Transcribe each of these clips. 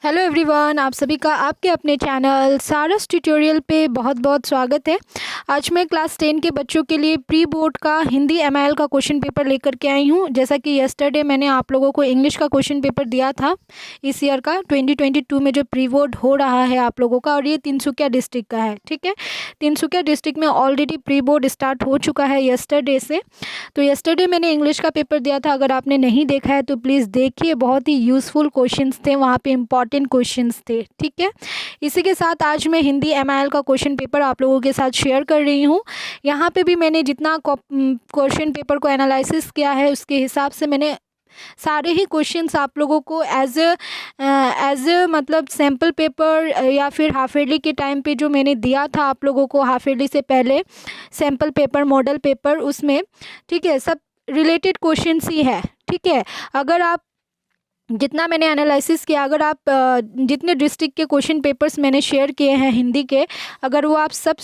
Hello everyone, आप सभी का आपके अपने चैनल सारस ट्यूटोरियल पे बहुत बहुत स्वागत है। आज मैं क्लास 10 के बच्चों के लिए प्री बोर्ड का हिंदी एमआईएल का क्वेश्चन पेपर लेकर के आई हूँ। जैसा कि यस्टरडे मैंने आप लोगों को इंग्लिश का क्वेश्चन पेपर दिया था इस ईयर का 2022 में जो प्री बोर्ड हो रहा है आप लोगों का, और ये तिनसुकिया डिस्ट्रिक्ट का है। ठीक है, तिनसुकिया डिस्ट्रिक्ट में ऑलरेडी प्री बोर्ड स्टार्ट हो चुका है यस्टरडे से। तो यस्टरडे मैंने इंग्लिश का पेपर दिया था, अगर आपने नहीं देखा है तो प्लीज़ देखिए, बहुत ही यूज़फुल क्वेश्चंस थे वहाँ पे, इंपॉर्टेंट क्वेश्चंस थे। ठीक है, इसी के साथ आज मैं हिंदी एमआईएल का क्वेश्चन पेपर आप लोगों के साथ शेयर कर रही हूँ। यहाँ पे भी मैंने जितना क्वेश्चन पेपर को एनालिसिस किया है उसके हिसाब से मैंने सारे ही क्वेश्चंस आप लोगों को एज मतलब सैम्पल पेपर या फिर हाफ ईयरली के टाइम पे जो मैंने दिया था आप लोगों को हाफ ईयरली से पहले सैम्पल पेपर मॉडल पेपर, उसमें ठीक है सब रिलेटेड क्वेश्चंस ही है। ठीक है, अगर आप जितना मैंने एनालिसिस किया, अगर आप जितने डिस्ट्रिक्ट के क्वेश्चन पेपर्स मैंने शेयर किए हैं हिंदी के, अगर वो आप सब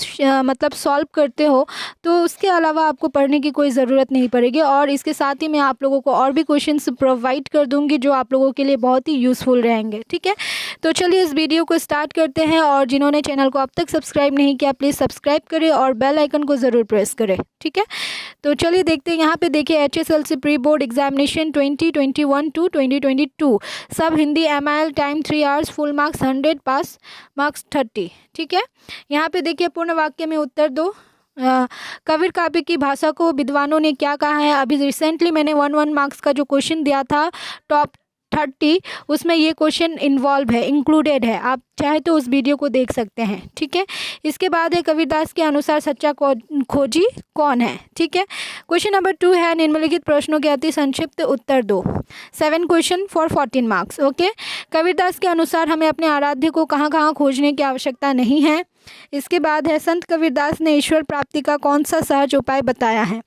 मतलब सॉल्व करते हो तो उसके अलावा आपको पढ़ने की कोई ज़रूरत नहीं पड़ेगी। और इसके साथ ही मैं आप लोगों को और भी क्वेश्चंस प्रोवाइड कर दूंगी जो आप लोगों के लिए बहुत ही यूज़फुल रहेंगे। ठीक है, तो चलिए इस वीडियो को स्टार्ट करते हैं। और जिन्होंने चैनल को अब तक सब्सक्राइब नहीं किया प्लीज़ सब्सक्राइब करें और बेल आइकन को ज़रूर प्रेस करें। ठीक है, तो चलिए देखते हैं। यहाँ पे देखिए HSLC pre board examination 2021 to 2022 सब Hindi MIL time 3 hours, full marks 100, pass marks 30। ठीक है, यहाँ पे देखिए पूर्ण वाक्य में उत्तर दो। कबीर काव्य की भाषा को विद्वानों ने क्या कहा है। अभी रिसेंटली मैंने 1 मार्क्स का जो क्वेश्चन दिया था टॉप 30, उसमें ये क्वेश्चन इन्वॉल्व है, इंक्लूडेड है, आप चाहे तो उस वीडियो को देख सकते हैं। ठीक है, इसके बाद है कबीरदास के अनुसार सच्चा खोजी कौन है। ठीक है, क्वेश्चन नंबर 2 है निम्नलिखित प्रश्नों के अति संक्षिप्त उत्तर दो। 7 question for 14 marks. Okay, Kabirdas के अनुसार हमें अपने आराध्य को कहाँ कहाँ खोजने की आवश्यकता नहीं है। इसके बाद है संत कबीरदास ने ईश्वर प्राप्ति का कौन सा सहज उपाय बताया है।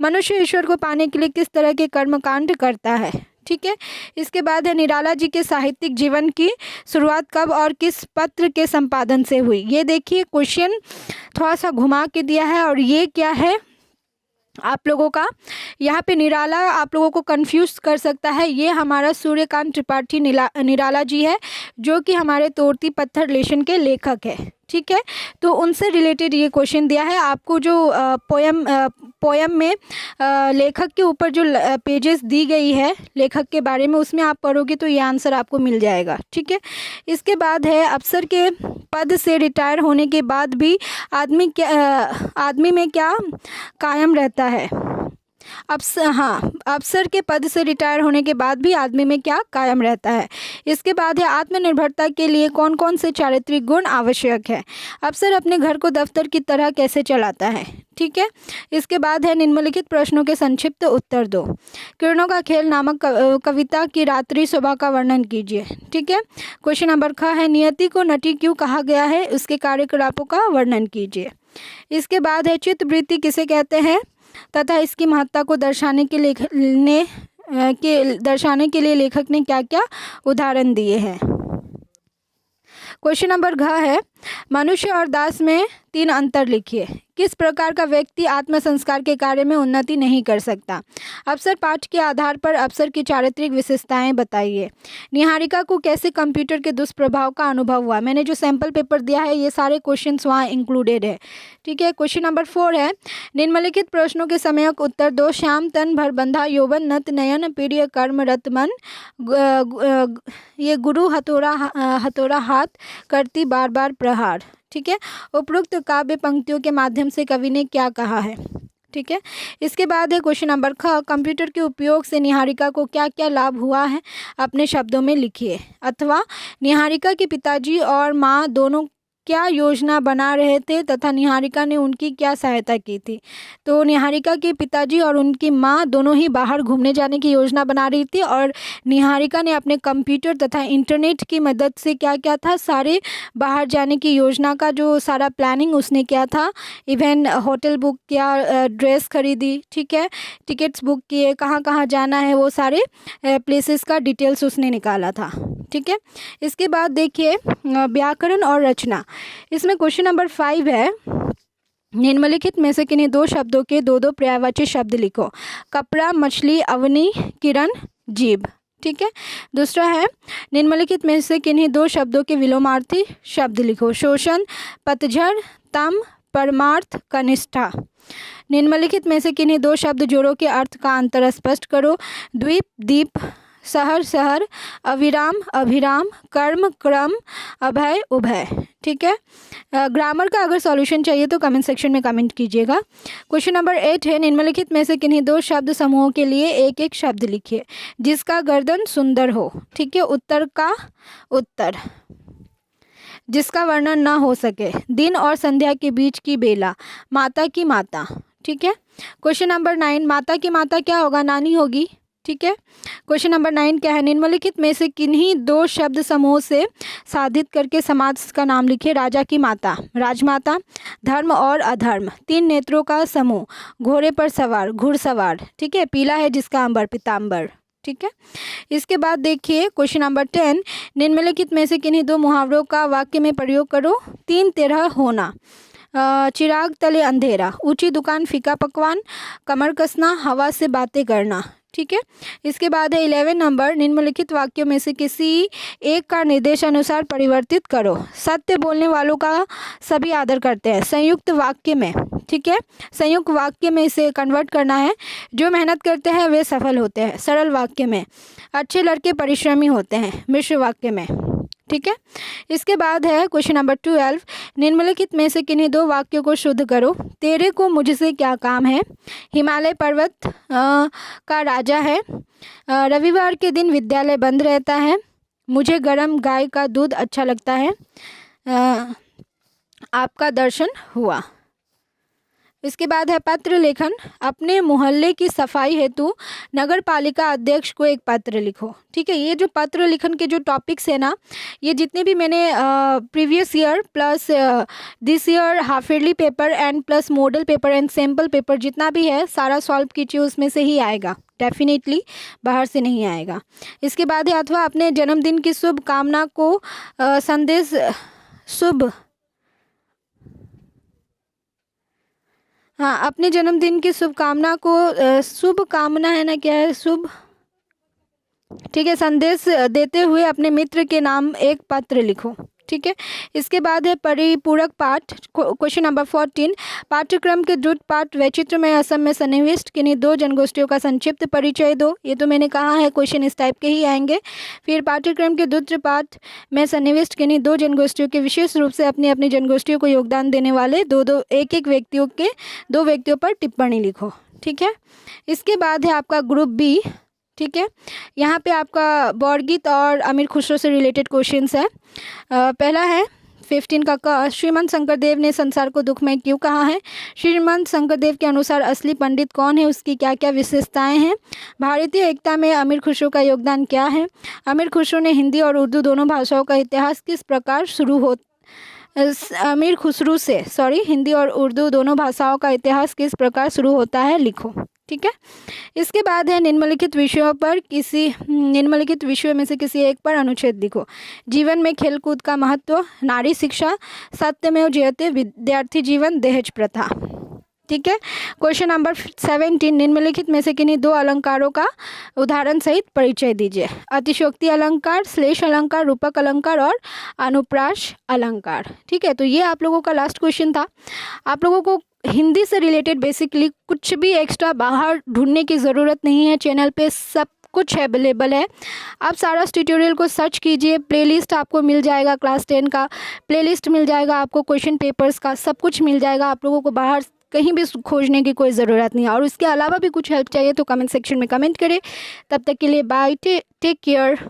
मनुष्य ईश्वर को पाने के लिए किस तरह के कर्मकांड करता है। ठीक है, इसके बाद है निराला जी के साहित्यिक जीवन की शुरुआत कब और किस पत्र के संपादन से हुई। ये देखिए क्वेश्चन थोड़ा सा घुमा के दिया है, और ये क्या है आप लोगों का, यहाँ पे निराला आप लोगों को कंफ्यूज कर सकता है। ये हमारा सूर्यकांत त्रिपाठी निराला जी है जो कि हमारे तोड़ती पत्थर लेशन के लेखक है। ठीक है, तो उनसे रिलेटेड ये क्वेश्चन दिया है आपको। जो पोयम में लेखक के ऊपर जो पेजेस दी गई है लेखक के बारे में, उसमें आप पढ़ोगे तो ये आंसर आपको मिल जाएगा। ठीक है, इसके बाद है अफसर के पद से रिटायर होने के बाद भी आदमी में क्या कायम रहता है। अफसर के पद से रिटायर होने के बाद भी आदमी में क्या कायम रहता है। इसके बाद है आत्मनिर्भरता के लिए कौन कौन से चारित्रिक गुण आवश्यक है। अफसर अपने घर को दफ्तर की तरह कैसे चलाता है। ठीक है, इसके बाद है निम्नलिखित प्रश्नों के संक्षिप्त उत्तर दो। किरणों का खेल नामक कविता की रात्रि शोभा का वर्णन कीजिए। ठीक है, क्वेश्चन नंबर ख है नियति को नटी क्यों कहा गया है, उसके कार्यकलापों का वर्णन कीजिए। इसके बाद है चित्तवृत्ति किसे कहते हैं तथा इसकी महत्ता को दर्शाने के लिए लेखक ने क्या क्या उदाहरण दिए हैं। क्वेश्चन नंबर घ है मनुष्य और दास में 3 अंतर लिखिए। किस प्रकार का व्यक्ति आत्म संस्कार के कार्य में उन्नति नहीं कर सकता। अफसर पाठ के आधार पर अफसर की चारित्रिक विशेषताएं बताइए। निहारिका को कैसे कंप्यूटर के दुष्प्रभाव का अनुभव हुआ। मैंने जो सैंपल पेपर दिया है ये सारे क्वेश्चंस वहाँ इंक्लूडेड है। ठीक है, क्वेश्चन नंबर 4 है निम्नलिखित प्रश्नों के समयक उत्तर दो। श्याम तन भर बंधा यौवन नत नयन प्रिय कर्म रत मन, ये गुरु हथौड़ा हाथ करती बार बार प्रहार। ठीक है, उपरोक्त काव्य पंक्तियों के माध्यम से कवि ने क्या कहा है। ठीक है, इसके बाद है क्वेश्चन नंबर ख कंप्यूटर के उपयोग से निहारिका को क्या क्या लाभ हुआ है अपने शब्दों में लिखिए। अथवा निहारिका के पिताजी और माँ दोनों क्या योजना बना रहे थे तथा निहारिका ने उनकी क्या सहायता की थी। तो निहारिका के पिताजी और उनकी माँ दोनों ही बाहर घूमने जाने की योजना बना रही थी, और निहारिका ने अपने कंप्यूटर तथा इंटरनेट की मदद से क्या क्या था, सारे बाहर जाने की योजना का जो सारा प्लानिंग उसने किया था। इवन होटल बुक किया, ड्रेस खरीदी, ठीक है, टिकट्स बुक किए, कहाँ कहाँ जाना है वो सारे प्लेसेस का डिटेल्स उसने निकाला था। ठीक है, इसके बाद देखिए व्याकरण और रचना। इसमें क्वेश्चन नंबर 5 है निम्नलिखित में से किन्हीं 2 शब्दों के 2 पर्यायवाची शब्द लिखो। कपड़ा, मछली, अवनी, किरण, जीभ। ठीक है। दूसरा है निम्नलिखित में से किन्हीं दो शब्दों के विलोमार्थी शब्द लिखो। शोषण, पतझड़, तम, परमार्थ, कनिष्ठा। निम्नलिखित में से किन्हीं दो शब्द जोड़ों के अर्थ का अंतर स्पष्ट करो। द्वीप, दीप, शहर, शहर, अविराम, अभिराम, कर्म, क्रम, अभय, उभय। ठीक है। ग्रामर का अगर सॉल्यूशन चाहिए तो कमेंट सेक्शन में कमेंट कीजिएगा। क्वेश्चन नंबर 8 है निम्नलिखित में से किन्हीं दो शब्द समूहों के लिए एक एक शब्द लिखिए। जिसका गर्दन सुंदर हो। ठीक है। उत्तर का उत्तर, जिसका वर्णन ना हो सके। दिन और संध्या के बीच की बेला। माता की माता। ठीक है। क्वेश्चन नंबर 9, माता की माता क्या होगा? नानी होगी। ठीक है। क्वेश्चन नंबर 9 क्या है? निम्नलिखित में से किन्हीं दो शब्द समूह से साधित करके समाज का नाम लिखिए। राजा की माता, राजमाता। धर्म और अधर्म, तीन नेत्रों का समूह। घोड़े पर सवार, घुड़सवार। ठीक है। पीला है जिसका अंबर, पीताम्बर। ठीक है। इसके बाद देखिए क्वेश्चन नंबर 10, निम्नलिखित में से किन्हीं दो मुहावरों का वाक्य में प्रयोग करो। तीन तरह होना। चिराग तले अंधेरा, ऊंची दुकान फीका पकवान, कमर कसना, हवा से बातें करना। ठीक है। इसके बाद है 11 नंबर, निम्नलिखित वाक्यों में से किसी एक का निर्देशानुसार परिवर्तित करो। सत्य बोलने वालों का सभी आदर करते हैं। संयुक्त वाक्य में। ठीक है। संयुक्त वाक्य में इसे कन्वर्ट करना है। जो मेहनत करते हैं वे सफल होते हैं। सरल वाक्य में। अच्छे लड़के परिश्रमी होते हैं। मिश्र वाक्य में। ठीक है। इसके बाद है क्वेश्चन नंबर 12, निम्नलिखित में से किन्हीं दो वाक्यों को शुद्ध करो। तेरे को मुझसे क्या काम है? हिमालय पर्वत का राजा है। रविवार के दिन विद्यालय बंद रहता है। मुझे गर्म गाय का दूध अच्छा लगता है। आपका दर्शन हुआ। इसके बाद है पत्र लेखन। अपने मोहल्ले की सफाई हेतु नगर पालिका अध्यक्ष को एक पत्र लिखो। ठीक है। ये जो पत्र लिखन के जो टॉपिक्स है ना, ये जितने भी मैंने previous year plus this year half yearly paper and plus model paper and sample paper जितना भी है सारा सॉल्व कीजिए, उसमें से ही आएगा। डेफिनेटली बाहर से नहीं आएगा। इसके बाद है अथवा अपने जन्मदिन की शुभ कामना को संदेश शुभ हाँ, अपने जन्मदिन की शुभकामना को शुभ कामना है ना, क्या है शुभ। ठीक है। संदेश देते हुए अपने मित्र के नाम एक पत्र लिखो। ठीक है। इसके बाद है परिपूरक पाठ। क्वेश्चन नंबर 14, पाठ्यक्रम के द्रुत पाठ वैचित्र में असम में सन्निविष्ट किन्हीं दो जनगोष्ठियों का संक्षिप्त परिचय दो। ये तो मैंने कहा है क्वेश्चन इस टाइप के ही आएंगे। फिर पाठ्यक्रम के द्रुत पाठ में सन्निविष्ट किन्हीं दो जनगोष्ठियों के विशेष रूप से अपनी अपनी जनगोष्ठियों को योगदान देने वाले एक दो व्यक्तियों पर टिप्पणी लिखो। ठीक है। इसके बाद है आपका ग्रुप बी। ठीक है। यहाँ पे आपका बौरगीत और अमीर खुसरो से रिलेटेड क्वेश्चंस है। पहला है 15 का क, श्रीमंत शंकरदेव ने संसार को दुखमय क्यों कहा है? श्रीमंत शंकरदेव के अनुसार असली पंडित कौन है? उसकी क्या क्या विशेषताएं हैं? भारतीय एकता में अमीर खुसरो का योगदान क्या है? अमीर खुसरो ने हिंदी और उर्दू दोनों भाषाओं का इतिहास किस प्रकार हिंदी और उर्दू दोनों भाषाओं का इतिहास किस प्रकार शुरू होता है? लिखो। ठीक है। इसके बाद है निम्नलिखित विषयों में से किसी एक पर अनुच्छेद लिखो। जीवन में खेलकूद का महत्व, नारी शिक्षा, सत्यमेव जयते, विद्यार्थी जीवन, दहेज प्रथा। ठीक है। क्वेश्चन नंबर 17, निम्नलिखित में से किन्हीं दो अलंकारों का उदाहरण सहित परिचय दीजिए। अतिशयोक्ति अलंकार, श्लेष अलंकार, रूपक अलंकार और अनुप्रास अलंकार। ठीक है। तो ये आप लोगों का लास्ट क्वेश्चन था। आप लोगों को हिंदी से रिलेटेड बेसिकली कुछ भी एक्स्ट्रा बाहर ढूंढने की ज़रूरत नहीं है। चैनल पे सब कुछ अवेलेबल है। आप सारस ट्यूटोरियल को सर्च कीजिए, प्लेलिस्ट आपको मिल जाएगा। क्लास 10 का प्लेलिस्ट मिल जाएगा आपको, क्वेश्चन पेपर्स का सब कुछ मिल जाएगा। आप लोगों को बाहर कहीं भी खोजने की कोई ज़रूरत नहीं है। और उसके अलावा भी कुछ हेल्प चाहिए तो कमेंट सेक्शन में कमेंट करें। तब तक के लिए बाय, टेक केयर।